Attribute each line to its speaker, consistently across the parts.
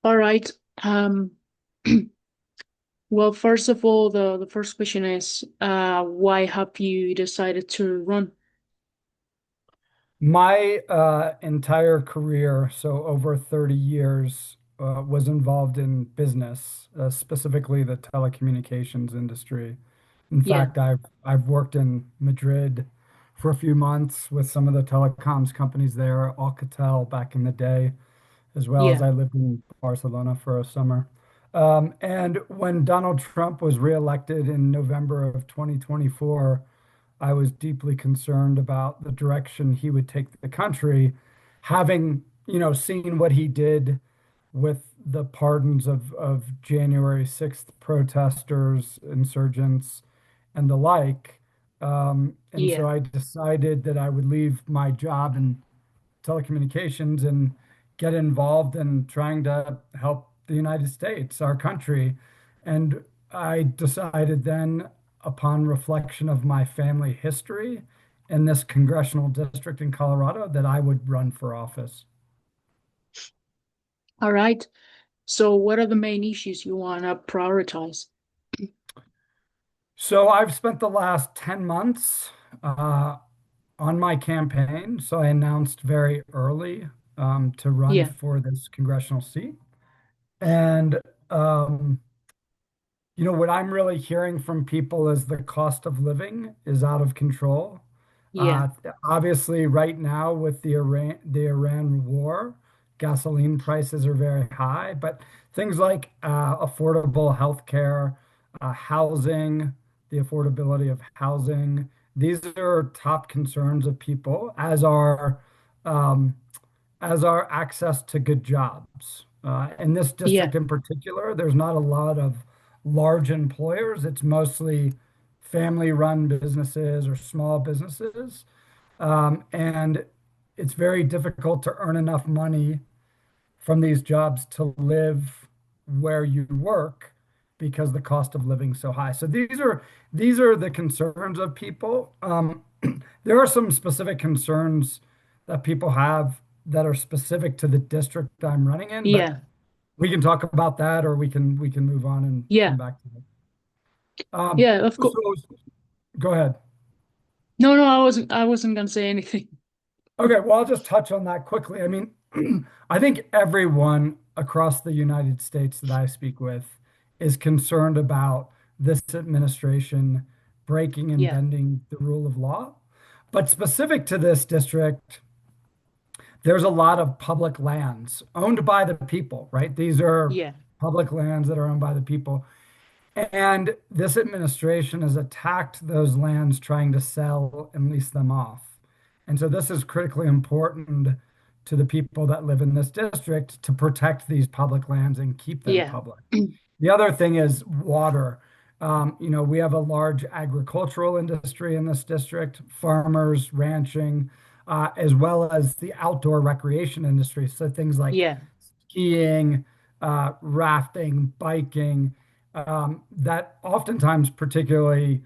Speaker 1: All right. Um, well, first of all, the first question is, why have you decided to run?
Speaker 2: My entire career, so over 30 years, was involved in business, specifically the telecommunications industry. In
Speaker 1: Yeah,
Speaker 2: fact, I've worked in Madrid for a few months with some of the telecoms companies there, Alcatel back in the day, as well as
Speaker 1: yeah,
Speaker 2: I lived in Barcelona for a summer. And when Donald Trump was reelected in November of 2024, I was deeply concerned about the direction he would take the country, having, seen what he did with the pardons of January 6th protesters, insurgents, and the like. And
Speaker 1: yeah.
Speaker 2: so I decided that I would leave my job in telecommunications and get involved in trying to help the United States, our country. And I decided then, upon reflection of my family history in this congressional district in Colorado, that I would run for office.
Speaker 1: All right. So, what are the main issues you want to prioritize?
Speaker 2: So I've spent the last 10 months uh, on my campaign. So I announced very early to run
Speaker 1: Yeah,
Speaker 2: for this congressional seat. And um, what I'm really hearing from people is the cost of living is out of control.
Speaker 1: yeah,
Speaker 2: Uh, Obviously, right now with the Iran war, gasoline prices are very high, but things like affordable health care, housing, the affordability of housing, these are top concerns of people, um, as are access to good jobs. In this
Speaker 1: yeah,
Speaker 2: district in particular, there's not a lot of large employers. It's mostly family-run businesses or small businesses. And it's very difficult to earn enough money from these jobs to live where you work because the cost of living is so high. So these are the concerns of people. There are some specific concerns that people have that are specific to the district I'm running in, but
Speaker 1: yeah,
Speaker 2: we can talk about that, or we can move on and
Speaker 1: yeah,
Speaker 2: come back to it. Um,
Speaker 1: yeah. Of course.
Speaker 2: so go ahead.
Speaker 1: No, no, I wasn't gonna say anything.
Speaker 2: Okay, well, I'll just touch on that quickly. I mean, I think everyone across the United States that I speak with is concerned about this administration breaking and
Speaker 1: Yeah,
Speaker 2: bending the rule of law. But specific to this district, there's a lot of public lands owned by the people, right? These are
Speaker 1: yeah,
Speaker 2: public lands that are owned by the people. And this administration has attacked those lands trying to sell and lease them off. And so this is critically important to the people that live in this district to protect these public lands and keep them
Speaker 1: yeah,
Speaker 2: public. The other thing is water. We have a large agricultural industry in this district, farmers, ranching, as well as the outdoor recreation industry. So things like
Speaker 1: yeah,
Speaker 2: skiing, rafting, biking, that oftentimes, particularly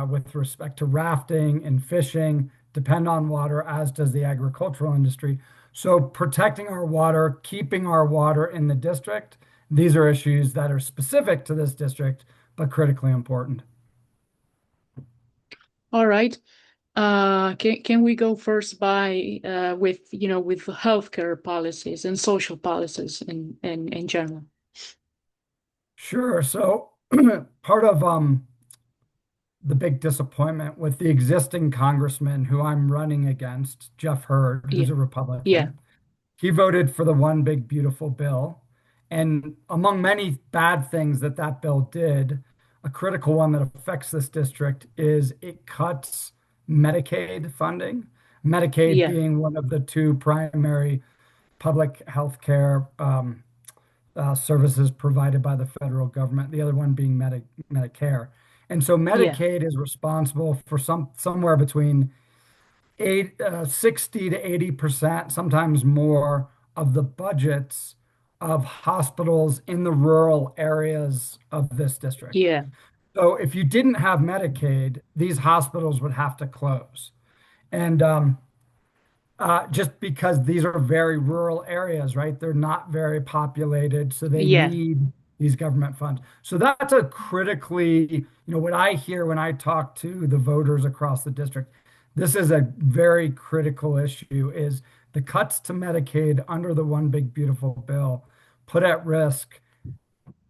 Speaker 2: with respect to rafting and fishing, depend on water, as does the agricultural industry. So protecting our water, keeping our water in the district, these are issues that are specific to this district, but critically important.
Speaker 1: All right. Can we go first by with with healthcare policies and social policies in general?
Speaker 2: Sure. So part of the big disappointment with the existing congressman who I'm running against, Jeff Hurd,
Speaker 1: Yeah,
Speaker 2: who's a
Speaker 1: yeah,
Speaker 2: Republican. He voted for the one big beautiful bill. And among many bad things that that bill did, a critical one that affects this district is it cuts Medicaid funding. Medicaid
Speaker 1: yeah,
Speaker 2: being one of the two primary public health care services provided by the federal government, the other one being Medicare. And so
Speaker 1: yeah,
Speaker 2: Medicaid is responsible for somewhere between 60 to 80%, sometimes more, of the budgets of hospitals in the rural areas of this district.
Speaker 1: yeah,
Speaker 2: So if you didn't have Medicaid, these hospitals would have to close. And just because these are very rural areas, right? They're not very populated, so they
Speaker 1: Yeah,
Speaker 2: need these government funds. So that's a critically, what I hear when I talk to the voters across the district, this is a very critical issue, is the cuts to Medicaid under the One Big Beautiful Bill put at risk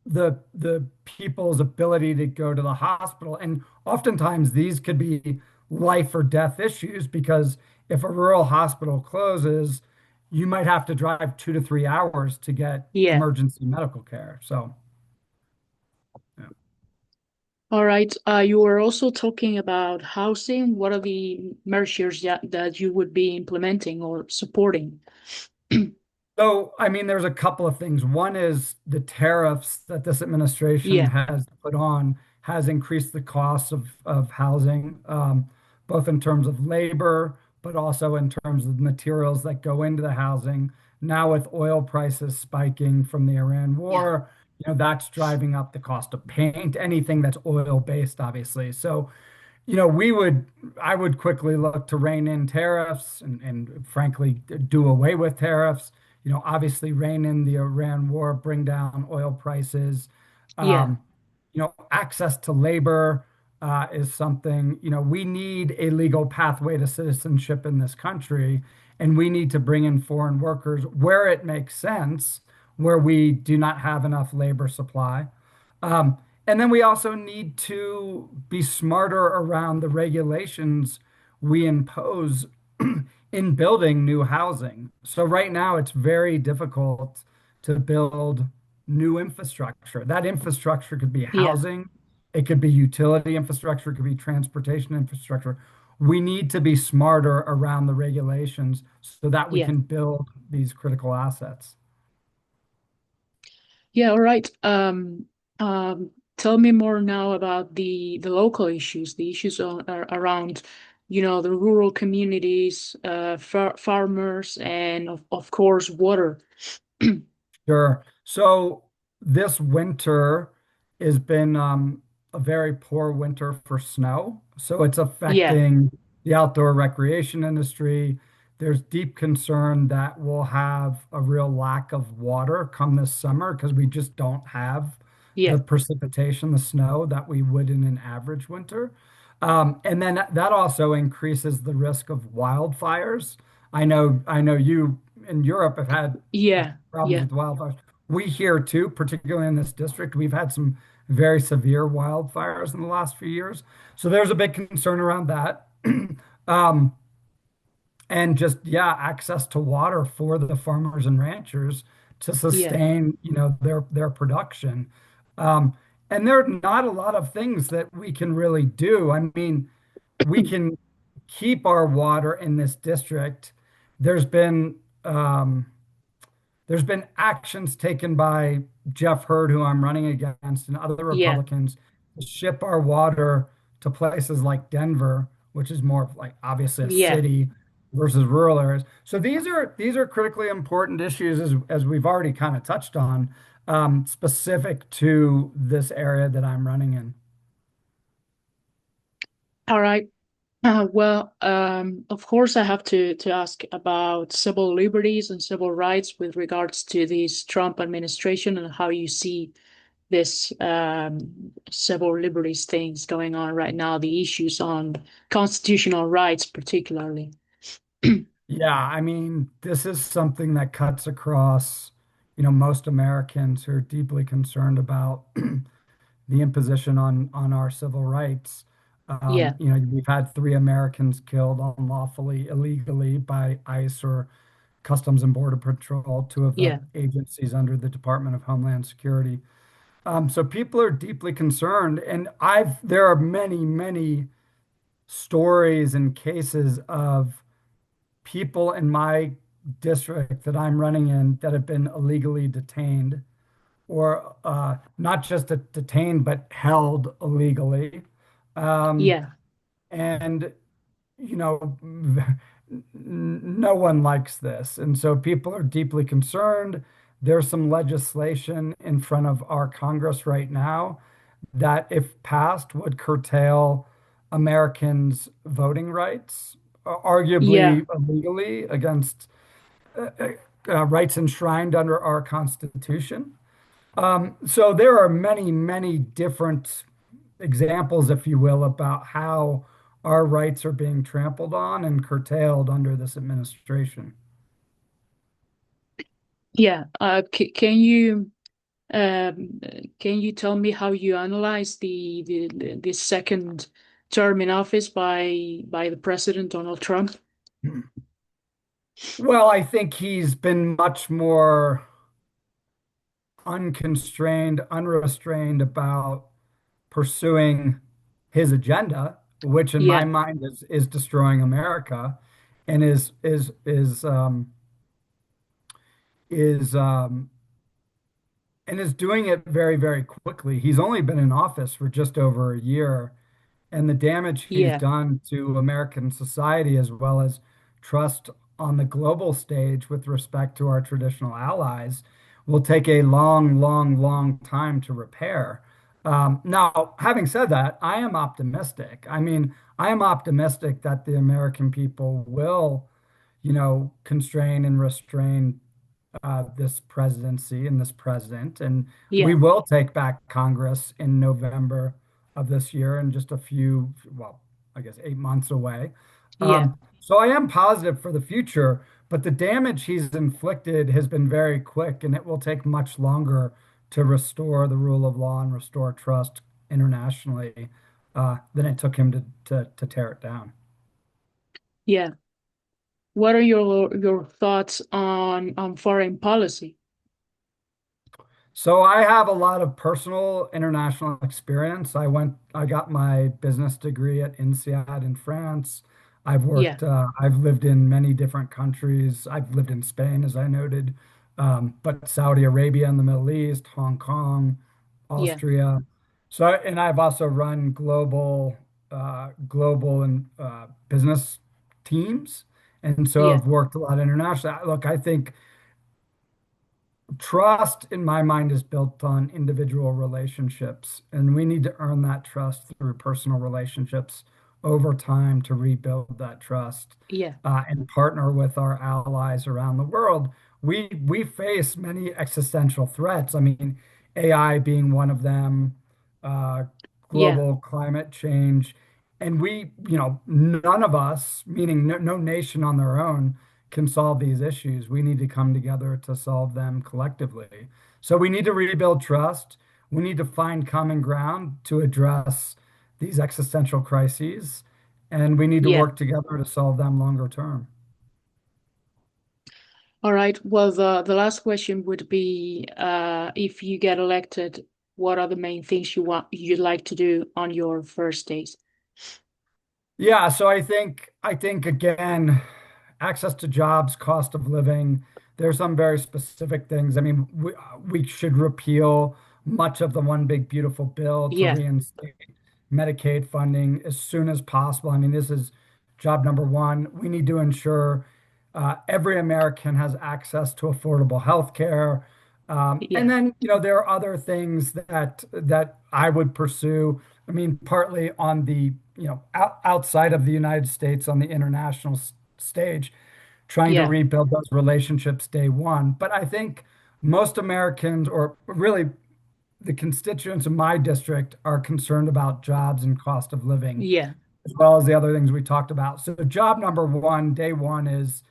Speaker 2: the people's ability to go to the hospital. And oftentimes these could be life or death issues because if a rural hospital closes, you might have to drive 2 to 3 hours to get
Speaker 1: yeah.
Speaker 2: emergency medical care. So, yeah.
Speaker 1: All right. You were also talking about housing. What are the measures that you would be implementing or supporting?
Speaker 2: So, I mean, there's a couple of things. One is the tariffs that this administration
Speaker 1: Yeah,
Speaker 2: has put on has increased the cost of housing, both in terms of labor, but also in terms of materials that go into the housing. Now, with oil prices spiking from the Iran
Speaker 1: yeah,
Speaker 2: war, that's driving up the cost of paint, anything that's oil based, obviously. So, I would quickly look to rein in tariffs and frankly do away with tariffs. Obviously rein in the Iran war, bring down oil prices.
Speaker 1: yeah,
Speaker 2: Um, Access to labor is something, we need a legal pathway to citizenship in this country, and we need to bring in foreign workers where it makes sense, where we do not have enough labor supply. Um, and then we also need to be smarter around the regulations we impose in building new housing. So right now it's very difficult to build new infrastructure. That infrastructure could be
Speaker 1: yeah,
Speaker 2: housing, it could be utility infrastructure, it could be transportation infrastructure. We need to be smarter around the regulations so that we
Speaker 1: yeah.
Speaker 2: can build these critical assets.
Speaker 1: Yeah, all right. Tell me more now about the local issues, the issues around, the rural communities, farmers, and of course, water.
Speaker 2: Sure. So this winter has been a very poor winter for snow. So it's
Speaker 1: Yeah,
Speaker 2: affecting the outdoor recreation industry. There's deep concern that we'll have a real lack of water come this summer because we just don't have
Speaker 1: yeah,
Speaker 2: the precipitation, the snow that we would in an average winter. And then that also increases the risk of wildfires. I know you in Europe have had
Speaker 1: yeah,
Speaker 2: problems
Speaker 1: yeah,
Speaker 2: with wildfires. We here too, particularly in this district, we've had some very severe wildfires in the last few years. So there's a big concern around that. Um, and just, yeah, access to water for the farmers and ranchers to
Speaker 1: yeah,
Speaker 2: sustain, their production. Um, and there are not a lot of things that we can really do. I mean, we can keep our water in this district. There's been um, there's been actions taken by Jeff Hurd, who I'm running against, and other
Speaker 1: yeah,
Speaker 2: Republicans to ship our water to places like Denver, which is more of like obviously a
Speaker 1: yeah.
Speaker 2: city versus rural areas. So these are critically important issues as we've already kind of touched on, specific to this area that I'm running in.
Speaker 1: All right. Well, of course, I have to ask about civil liberties and civil rights with regards to this Trump administration and how you see this civil liberties things going on right now, the issues on constitutional rights, particularly.
Speaker 2: Yeah, I mean, this is something that cuts across, most Americans who are deeply concerned about the imposition on our civil rights.
Speaker 1: Yeah,
Speaker 2: We've had 3 Americans killed unlawfully, illegally by ICE or Customs and Border Patrol, two of the
Speaker 1: yeah,
Speaker 2: agencies under the Department of Homeland Security. So people are deeply concerned, and there are many, many stories and cases of people in my district that I'm running in that have been illegally detained or not just detained, but held illegally. Um,
Speaker 1: yeah,
Speaker 2: and, you know, no one likes this. And so people are deeply concerned. There's some legislation in front of our Congress right now that, if passed, would curtail Americans' voting rights.
Speaker 1: Yeah,
Speaker 2: arguably illegally against uh, rights enshrined under our Constitution. So there are many, many different examples, if you will, about how our rights are being trampled on and curtailed under this administration.
Speaker 1: yeah. Um, can you tell me how you analyze the second term in office by the President Donald Trump?
Speaker 2: Well, I think he's been much more unconstrained, unrestrained about pursuing his agenda, which in my
Speaker 1: Yeah,
Speaker 2: mind is destroying America, and is and is doing it very, very quickly. He's only been in office for just over a year, and the damage he's
Speaker 1: yeah,
Speaker 2: done to American society as well as trust on the global stage with respect to our traditional allies will take a long, long, long time to repair. Now, having said that, I am optimistic. I mean, I am optimistic that the American people will, constrain and restrain this presidency and this president. And we
Speaker 1: yeah,
Speaker 2: will take back Congress in November of this year in just a few, well, I guess 8 months away.
Speaker 1: yeah,
Speaker 2: So I am positive for the future, but the damage he's inflicted has been very quick, and it will take much longer to restore the rule of law and restore trust internationally than it took him to tear it down.
Speaker 1: yeah. What are your thoughts on foreign policy?
Speaker 2: So I have a lot of personal international experience. I got my business degree at INSEAD in France.
Speaker 1: Yeah,
Speaker 2: I've lived in many different countries. I've lived in Spain, as I noted, but Saudi Arabia in the Middle East, Hong Kong,
Speaker 1: yeah,
Speaker 2: Austria. So, and I've also run global and business teams. And so
Speaker 1: yeah,
Speaker 2: I've worked a lot internationally. Look, I think trust, in my mind, is built on individual relationships, and we need to earn that trust through personal relationships over time to rebuild that trust
Speaker 1: yeah,
Speaker 2: and partner with our allies around the world. We face many existential threats. I mean, AI being one of them, uh,
Speaker 1: yeah,
Speaker 2: global climate change, and none of us, meaning no nation on their own can solve these issues. We need to come together to solve them collectively. So we need to rebuild trust. We need to find common ground to address these existential crises, and we need to
Speaker 1: yeah.
Speaker 2: work together to solve them longer term.
Speaker 1: All right. Well, the last question would be, if you get elected, what are the main things you'd like to do on your first days?
Speaker 2: Yeah, so I think again, access to jobs, cost of living, there's some very specific things. I mean, we should repeal much of the one big beautiful bill to
Speaker 1: Yeah,
Speaker 2: reinstate Medicaid funding as soon as possible. I mean, this is job number one. We need to ensure every American has access to affordable health care. And
Speaker 1: yeah,
Speaker 2: then, there are other things that I would pursue. I mean, partly on the, outside of the United States on the international stage, trying to
Speaker 1: yeah,
Speaker 2: rebuild those relationships day one. But I think most Americans, or really the constituents in my district, are concerned about jobs and cost of living,
Speaker 1: yeah,
Speaker 2: as well as the other things we talked about. So job number one, day one is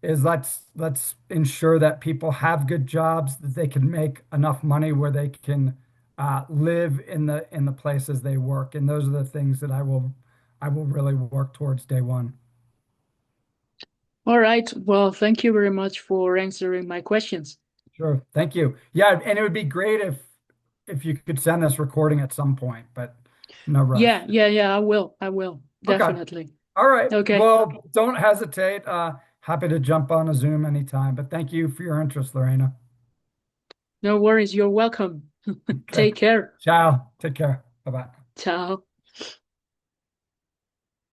Speaker 2: let's ensure that people have good jobs, that they can make enough money where they can live in the places they work. And those are the things that I will really work towards day one.
Speaker 1: All right. Well, thank you very much for answering my questions.
Speaker 2: Sure. Thank you. Yeah, and it would be great if you could send this recording at some point, but no
Speaker 1: Yeah,
Speaker 2: rush.
Speaker 1: yeah, yeah, I will. I will.
Speaker 2: Okay.
Speaker 1: Definitely.
Speaker 2: All right.
Speaker 1: Okay.
Speaker 2: Well, don't hesitate. Happy to jump on a Zoom anytime, but thank you for your interest, Lorena.
Speaker 1: No worries. You're welcome.
Speaker 2: Okay.
Speaker 1: Take care.
Speaker 2: Ciao. Take care. Bye-bye.
Speaker 1: Ciao.